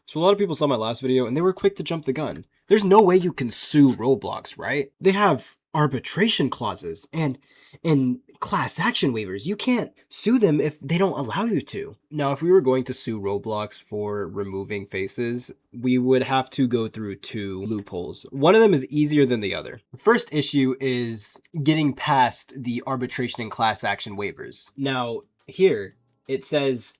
So a lot of people saw my last video and they were quick to jump the gun. There's no way you can sue Roblox, right? They have arbitration clauses and class action waivers. You can't sue them if they don't allow you to. Now, if we were going to sue Roblox for removing faces, we would have to go through two loopholes. One of them is easier than the other. The first issue is getting past the arbitration and class action waivers. Now, here it says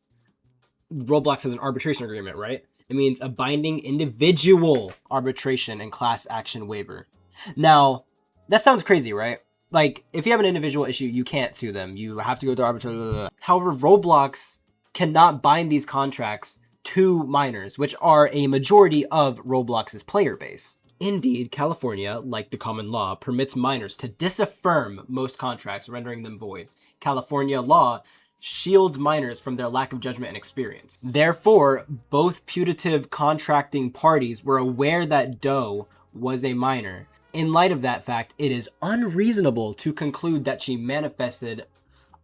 Roblox has an arbitration agreement, right? It means a binding individual arbitration and class action waiver. Now, that sounds crazy, right? Like, if you have an individual issue, you can't sue them. You have to go to arbitration. However, Roblox cannot bind these contracts to minors, which are a majority of Roblox's player base. Indeed, California, like the common law, permits minors to disaffirm most contracts, rendering them void. California law shields minors from their lack of judgment and experience. Therefore, both putative contracting parties were aware that Doe was a minor. In light of that fact, it is unreasonable to conclude that she manifested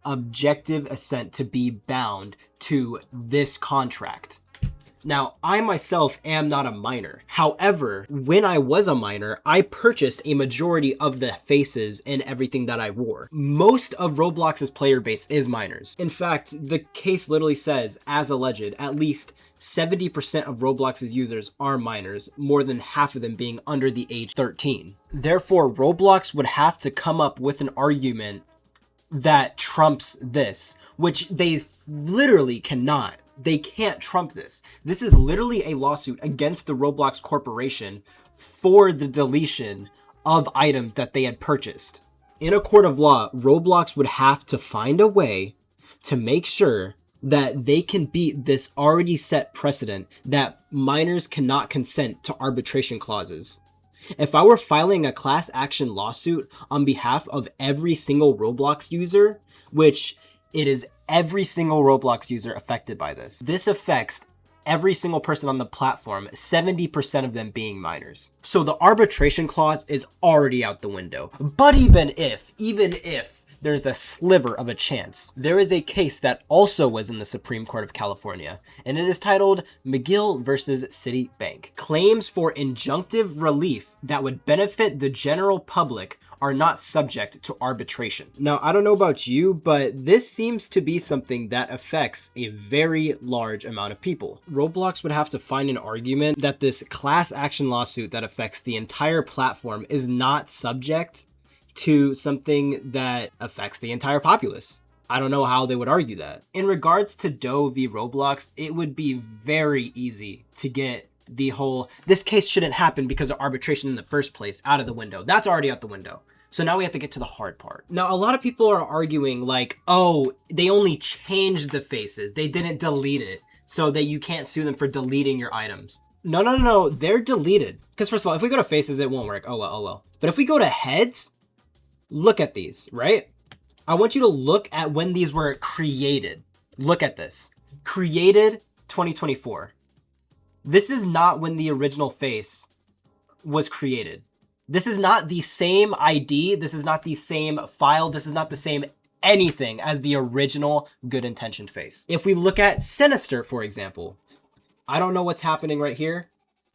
objective assent to be bound to this contract. Now, I myself am not a minor. However, when I was a minor, I purchased a majority of the faces and everything that I wore. Most of Roblox's player base is minors. In fact, the case literally says, as alleged, at least 70% of Roblox's users are minors, more than half of them being under the age 13. Therefore, Roblox would have to come up with an argument that trumps this, which they literally cannot. They can't trump this. This is literally a lawsuit against the Roblox Corporation for the deletion of items that they had purchased. In a court of law, Roblox would have to find a way to make sure that they can beat this already set precedent that minors cannot consent to arbitration clauses. If I were filing a class action lawsuit on behalf of every single Roblox user, which it is every single Roblox user affected by this. This affects every single person on the platform, 70% of them being minors. So the arbitration clause is already out the window. But even if there's a sliver of a chance, there is a case that also was in the Supreme Court of California, and it is titled McGill versus Citibank. Claims for injunctive relief that would benefit the general public are not subject to arbitration. Now, I don't know about you, but this seems to be something that affects a very large amount of people. Roblox would have to find an argument that this class action lawsuit that affects the entire platform is not subject to something that affects the entire populace. I don't know how they would argue that. In regards to Doe v. Roblox, it would be very easy to get the whole, this case shouldn't happen because of arbitration in the first place, out of the window. That's already out the window. So now we have to get to the hard part. Now, a lot of people are arguing like, oh, they only changed the faces. They didn't delete it so that you can't sue them for deleting your items. No, they're deleted. Because first of all, if we go to faces, it won't work. Oh well. But if we go to heads, look at these, right? I want you to look at when these were created. Look at this. Created 2024. This is not when the original face was created. This is not the same ID. This is not the same file. This is not the same anything as the original good intentioned face. If we look at Sinister, for example, I don't know what's happening right here.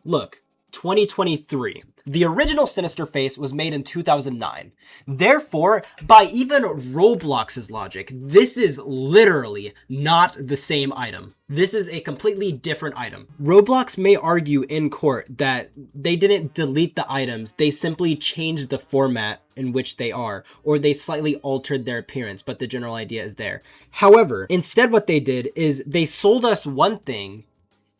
Look, 2023. The original Sinister face was made in 2009. Therefore, by even Roblox's logic, this is literally not the same item. This is a completely different item. Roblox may argue in court that they didn't delete the items, they simply changed the format in which they are, or they slightly altered their appearance, but the general idea is there. However, instead what they did is they sold us one thing,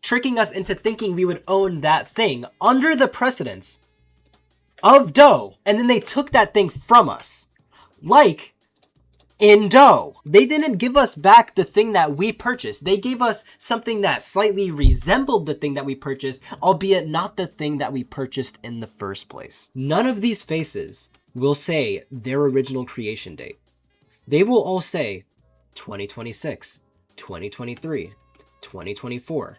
tricking us into thinking we would own that thing under the precedence of Doe, and then they took that thing from us. Like in Doe, they didn't give us back the thing that we purchased. They gave us something that slightly resembled the thing that we purchased, albeit not the thing that we purchased in the first place. None of these faces will say their original creation date. They will all say 2026, 2023, 2024.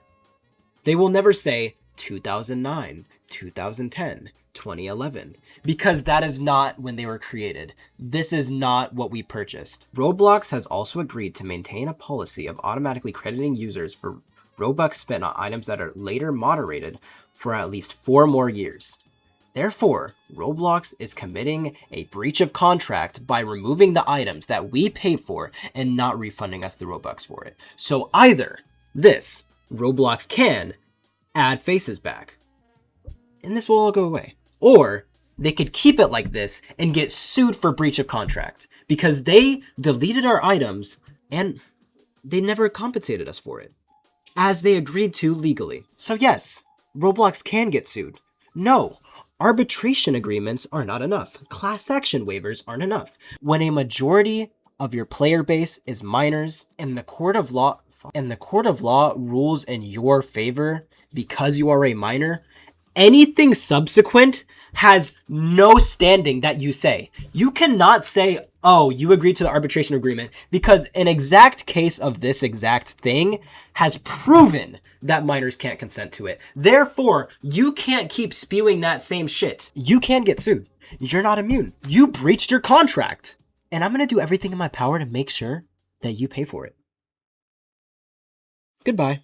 They will never say 2009, 2010, 2011, because that is not when they were created. This is not what we purchased. Roblox has also agreed to maintain a policy of automatically crediting users for Robux spent on items that are later moderated for at least 4 more years. Therefore, Roblox is committing a breach of contract by removing the items that we paid for and not refunding us the Robux for it. So either this, Roblox can add faces back, and this will all go away. Or they could keep it like this and get sued for breach of contract because they deleted our items and they never compensated us for it, as they agreed to legally. So yes, Roblox can get sued. No, arbitration agreements are not enough. Class action waivers aren't enough. When a majority of your player base is minors and the court of law rules in your favor because you are a minor, anything subsequent has no standing that you say. You cannot say, oh, you agreed to the arbitration agreement, because an exact case of this exact thing has proven that minors can't consent to it. Therefore, you can't keep spewing that same shit. You can get sued. You're not immune. You breached your contract. And I'm going to do everything in my power to make sure that you pay for it. Goodbye.